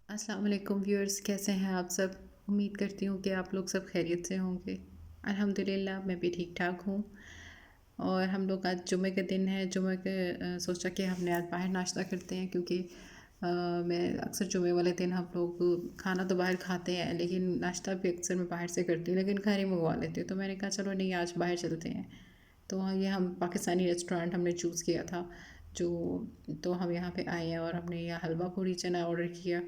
अस्सलाम वालेकुम व्यूअर्स, कैसे हैं आप सब। उम्मीद करती हूँ कि आप लोग सब खैरियत से होंगे। अल्हम्दुलिल्लाह मैं भी ठीक ठाक हूँ। और हम लोग आज जुमे के दिन है, जुमे के सोचा कि हमने आज बाहर नाश्ता करते हैं क्योंकि मैं अक्सर जुमे वाले दिन हम लोग खाना तो बाहर खाते हैं, लेकिन नाश्ता भी अक्सर मैं बाहर से करती हूँ, लेकिन घर ही मंगवा लेती हूँ। तो मैंने कहा चलो नहीं, आज बाहर चलते हैं। तो ये हम पाकिस्तानी रेस्टोरेंट हमने चूज़ किया था जो। तो हम यहाँ पे आए हैं और हमने यहाँ हलवा पूरी चना ऑर्डर किया।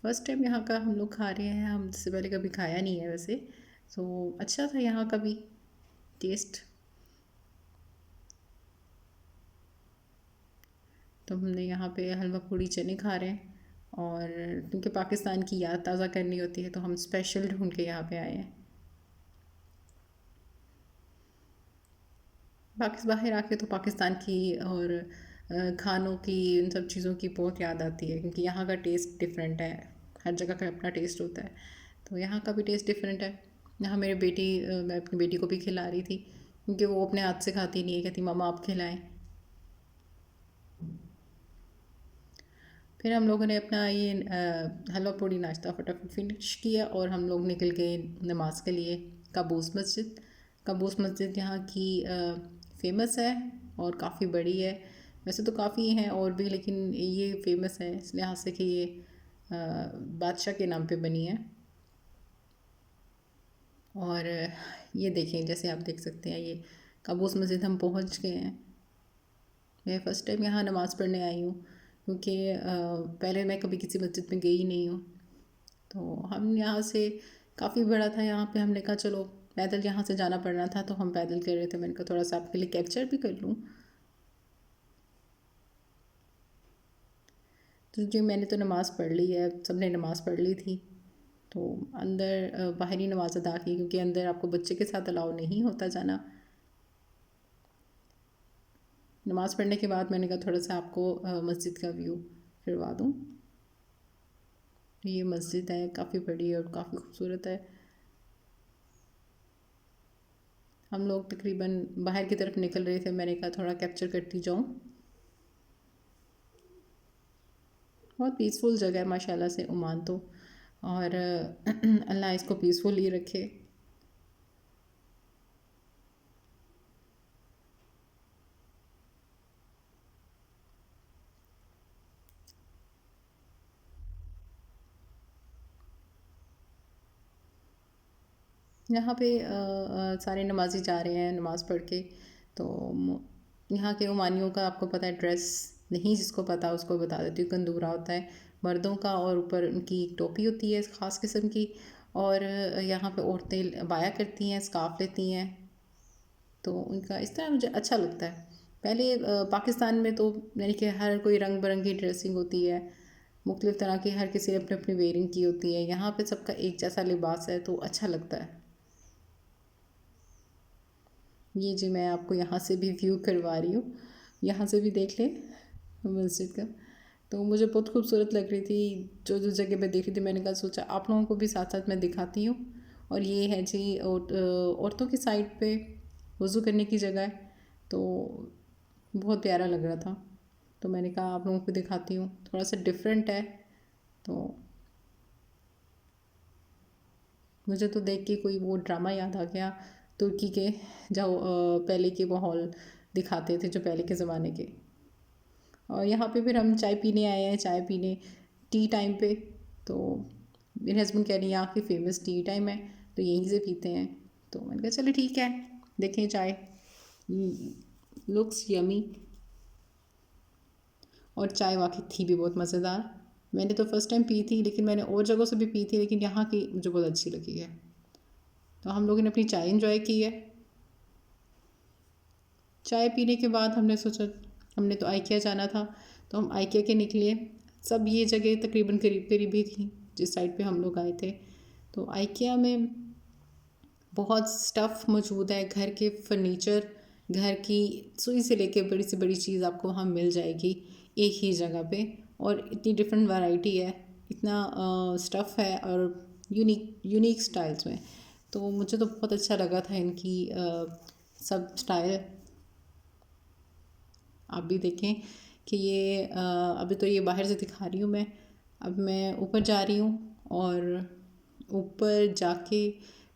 फर्स्ट टाइम यहाँ का हम लोग खा रहे हैं, हम इससे पहले कभी खाया नहीं है वैसे। तो अच्छा था यहाँ का भी टेस्ट। तो हमने यहाँ पे हलवा पूड़ी चने खा रहे हैं। और क्योंकि पाकिस्तान की याद ताज़ा करनी होती है तो हम स्पेशल ढूंढ के यहाँ पे आए हैं। बाहर आके तो पाकिस्तान की और खानों की, इन सब चीज़ों की बहुत याद आती है क्योंकि यहाँ का टेस्ट डिफरेंट है। हर जगह का अपना टेस्ट होता है, तो यहाँ का भी टेस्ट डिफरेंट है। यहाँ मेरी बेटी, मैं अपनी बेटी को भी खिला रही थी क्योंकि वो अपने हाथ से खाती नहीं है, कहती मामा आप खिलाएं। फिर हम लोगों ने अपना ये हलवा पूड़ी नाश्ता फटाफट फिनिश किया और हम लोग निकल गए नमाज के लिए काबूस मस्जिद। काबूस मस्जिद यहाँ की फ़ेमस है और काफ़ी बड़ी है। वैसे तो काफ़ी हैं और भी, लेकिन ये फ़ेमस है इस लिहाज से कि ये बादशाह के नाम पे बनी है। और ये देखें, जैसे आप देख सकते हैं, ये काबूस मस्जिद हम पहुँच गए हैं। मैं फ़र्स्ट टाइम यहाँ नमाज़ पढ़ने आई हूँ क्योंकि पहले मैं कभी किसी मस्जिद में गई नहीं हूँ। तो हम यहाँ से, काफ़ी बड़ा था यहाँ पे, हमने कहा चलो पैदल यहाँ से जाना पड़ना था तो हम पैदल कर रहे थे। मैंने कहा थोड़ा सा आपके लिए कैप्चर भी कर लूँ। तो जी मैंने तो नमाज़ पढ़ ली है, सबने नमाज़ पढ़ ली थी। तो अंदर बाहरी नमाज अदा की क्योंकि अंदर आपको बच्चे के साथ अलाउ नहीं होता जाना। नमाज़ पढ़ने के बाद मैंने कहा थोड़ा सा आपको मस्जिद का व्यू करवा दूँ। ये मस्जिद है, काफ़ी बड़ी है और काफ़ी खूबसूरत है। हम लोग तकरीबन बाहर की तरफ निकल रहे थे, मैंने कहा थोड़ा कैप्चर करती जाऊँ। बहुत पीसफुल जगह है माशाल्लाह से ओमान तो। और अल्लाह इसको पीसफुल ही रखे। यहाँ पे सारे नमाजी जा रहे हैं नमाज़ पढ़ के। तो यहाँ के ओमानियों का आपको पता है ड्रेस, नहीं जिसको पता उसको बता देती हूँ, कंदूरा होता है मर्दों का और ऊपर उनकी एक टोपी होती है ख़ास किस्म की। और यहाँ पे औरतें बाया करती हैं, स्कार्फ लेती हैं। तो उनका इस तरह मुझे अच्छा लगता है। पहले पाकिस्तान में तो यानी कि हर कोई रंग बिरंगी ड्रेसिंग होती है, मुख्तलिफ़ तरह की, हर किसी ने अपनी अपनी वेयरिंग की होती है। यहाँ पे सबका एक जैसा लिबास है तो अच्छा लगता है। ये जी मैं आपको यहाँ से भी व्यू करवा रही हूँ, यहाँ से भी देख लें मस्जिद का। तो मुझे बहुत खूबसूरत लग रही थी जो जो जगह पे देख रही थी। मैंने कहा सोचा आप लोगों को भी साथ साथ मैं दिखाती हूँ। और ये है जी औरतों की साइड पे वज़ू करने की जगह है। तो बहुत प्यारा लग रहा था, तो मैंने कहा आप लोगों को दिखाती हूँ, थोड़ा सा डिफरेंट है। तो मुझे तो देख के कोई वो ड्रामा याद आ गया तुर्की के, जो पहले के माहौल दिखाते थे, जो पहले के ज़माने के। और यहाँ पे फिर हम चाय पीने आए हैं, चाय पीने टी टाइम पे। तो मेरे हस्बैंड कह रही हैं यहाँ की फ़ेमस टी टाइम है तो यहीं से पीते हैं। तो मैंने कहा चलो ठीक है, देखें चाय, लुक्स यमी। और चाय वाकई थी भी बहुत मज़ेदार। मैंने तो फ़र्स्ट टाइम पी थी, लेकिन मैंने और जगहों से भी पी थी, लेकिन यहाँ की मुझे बहुत अच्छी लगी है। तो हम लोगों ने अपनी चाय इंजॉय की है। चाय पीने के बाद हमने सोचा, हमने तो आइकिया जाना था तो हम आइकिया के निकले। सब ये जगह तकरीबन करीब करीब ही थी जिस साइड पे हम लोग आए थे। तो आइकिया में बहुत स्टफ़ मौजूद है, घर के फर्नीचर, घर की सुई से लेके बड़ी से बड़ी चीज़ आपको वहाँ मिल जाएगी एक ही जगह पे। और इतनी डिफरेंट वैरायटी है, इतना स्टफ़ है और यूनिक यूनिक स्टाइल्स में। तो मुझे तो बहुत अच्छा लगा था इनकी सब स्टाइल। आप भी देखें कि ये अभी तो ये बाहर से दिखा रही हूँ मैं। अब मैं ऊपर जा रही हूँ और ऊपर जाके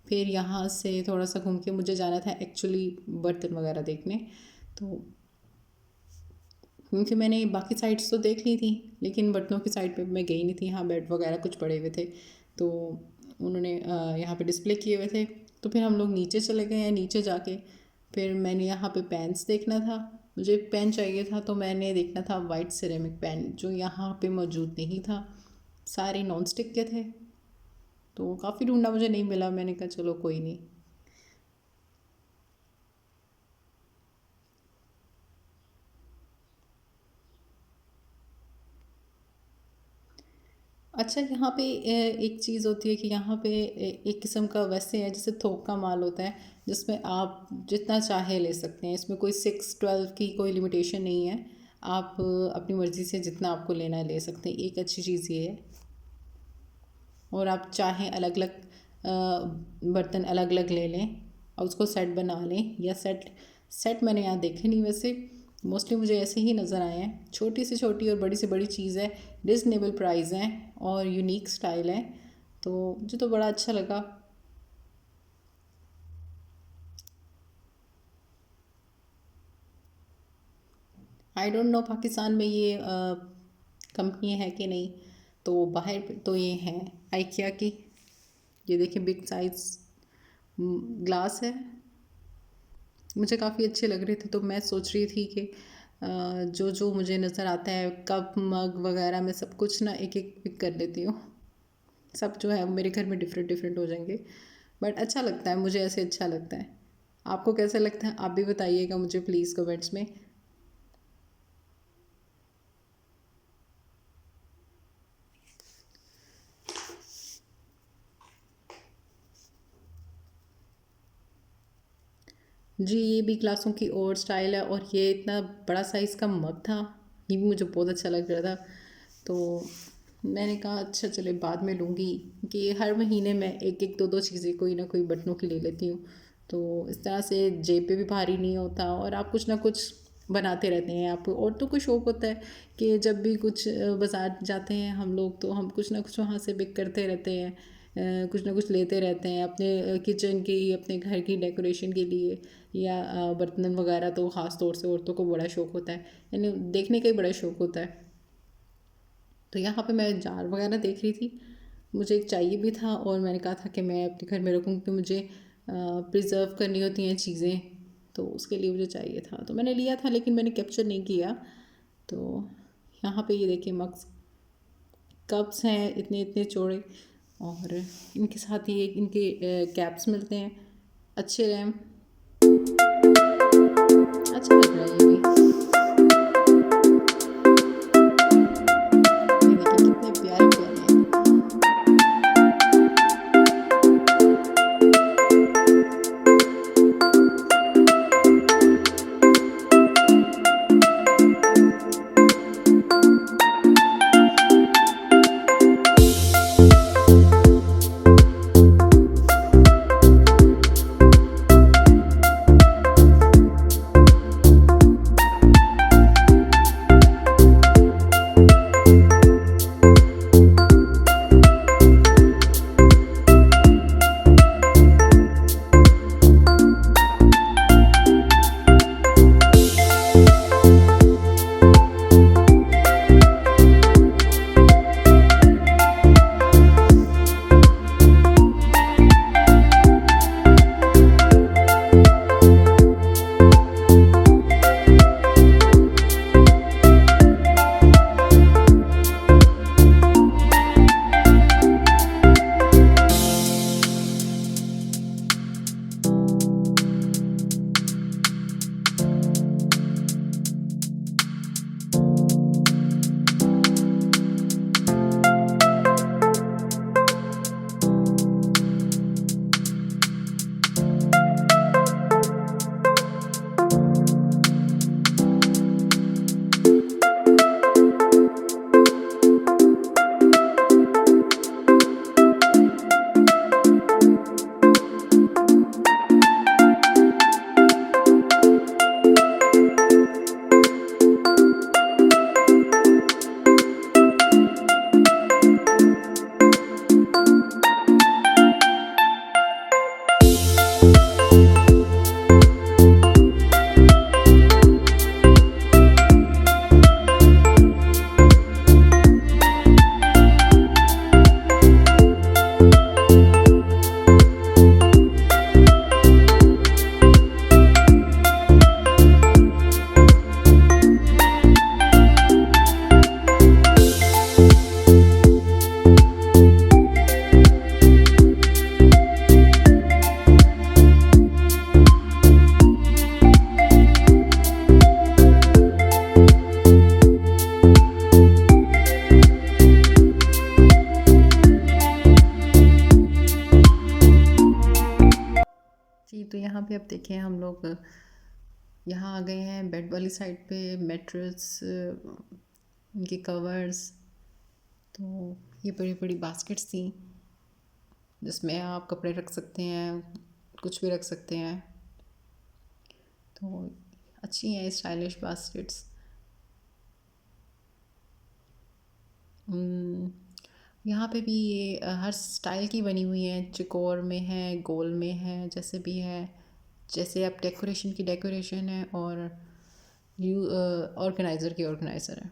फिर यहाँ से थोड़ा सा घूम के मुझे जाना था एक्चुअली बर्तन वगैरह देखने। तो क्योंकि मैंने बाकी साइट्स तो देख ली थी लेकिन बर्तनों की साइड पे मैं गई नहीं थी। यहाँ बेड वगैरह कुछ पड़े हुए थे तो उन्होंने यहाँ पे डिस्प्ले किए हुए थे। तो फिर हम लोग नीचे चले गए हैं। नीचे जाके फिर मैंने यहाँ पे पैन्स देखना था। मुझे एक पेन चाहिए था तो मैंने देखना था वाइट सिरेमिक पेन जो यहाँ पे मौजूद नहीं था। सारे नॉन स्टिक के थे तो काफ़ी ढूंढा, मुझे नहीं मिला। मैंने कहा चलो कोई नहीं। अच्छा, यहाँ पे एक चीज़ होती है कि यहाँ पे एक किस्म का वैसे है जैसे थोक का माल होता है जिसमें आप जितना चाहे ले सकते हैं। इसमें कोई 6-12 की कोई लिमिटेशन नहीं है। आप अपनी मर्ज़ी से जितना आपको लेना है ले सकते हैं। एक अच्छी चीज़ ये है। और आप चाहें अलग अलग बर्तन अलग अलग ले लें और उसको सेट बना लें। या सेट सेट मैंने यहाँ देखे नहीं, वैसे मोस्टली मुझे ऐसे ही नज़र आए हैं। छोटी से छोटी और बड़ी से बड़ी चीज़ है, रिजनेबल प्राइस हैं और यूनिक स्टाइल है। तो मुझे तो बड़ा अच्छा लगा। आई डोंट नो पाकिस्तान में ये कंपनी है कि नहीं। तो बाहर तो ये हैं आइकिया की। ये देखिए बिग साइज़ ग्लास है। मुझे काफ़ी अच्छे लग रहे थे तो मैं सोच रही थी कि जो जो मुझे नज़र आता है कप मग वगैरह मैं सब कुछ ना एक एक पिक कर लेती हूँ। सब जो है मेरे घर में डिफरेंट डिफरेंट हो जाएंगे। बट अच्छा लगता है, मुझे ऐसे अच्छा लगता है। आपको कैसा लगता है आप भी बताइएगा मुझे प्लीज़ कमेंट्स में। जी, ये भी ग्लासों की और स्टाइल है और ये इतना बड़ा साइज़ का मग था। ये भी मुझे बहुत अच्छा लग रहा था। तो मैंने कहा अच्छा चले बाद में लूँगी कि हर महीने मैं एक एक दो दो चीज़ें कोई ना कोई बटनों की ले लेती हूँ। तो इस तरह से जेब पे भी भारी नहीं होता और आप कुछ ना कुछ बनाते रहते हैं। आप और तो कोई शौक़ होता है कि जब भी कुछ बाज़ार जाते हैं हम लोग तो हम कुछ ना कुछ वहाँ से पिक करते रहते हैं। कुछ ना कुछ लेते रहते हैं अपने किचन की, अपने घर की डेकोरेशन के लिए या बर्तन वगैरह। तो ख़ास तौर से औरतों को बड़ा शौक़ होता है, यानी देखने का ही बड़ा शौक़ होता है। तो यहाँ पे मैं जार वगैरह देख रही थी। मुझे एक चाहिए भी था और मैंने कहा था कि मैं अपने घर में रखूँ क्योंकि मुझे प्रिज़र्व करनी होती हैं चीज़ें। तो उसके लिए मुझे चाहिए था तो मैंने लिया था लेकिन मैंने कैप्चर नहीं किया। तो यहाँ पे ये देखिए मग्स कप्स हैं इतने इतने चौड़े और इनके साथ ही एक इनके कैप्स मिलते हैं। अच्छे रैम अच्छा लग रहा है ये भी। ये देखिए कितने प्यारे प्यारे हैं। यहाँ पे अब देखें हम लोग यहाँ आ गए हैं बेड वाली साइड पे। मैट्रेस, इनके कवर्स, तो ये बड़ी बड़ी बास्केट्स थी जिसमें आप कपड़े रख सकते हैं, कुछ भी रख सकते हैं। तो अच्छी हैं स्टाइलिश बास्केट्स। यहाँ पे भी ये हर स्टाइल की बनी हुई हैं, चिकोर में है, गोल में है, जैसे भी है, जैसे आप डेकोरेशन की डेकोरेशन है, और यू ऑर्गेनाइज़र की ऑर्गेनाइज़र है।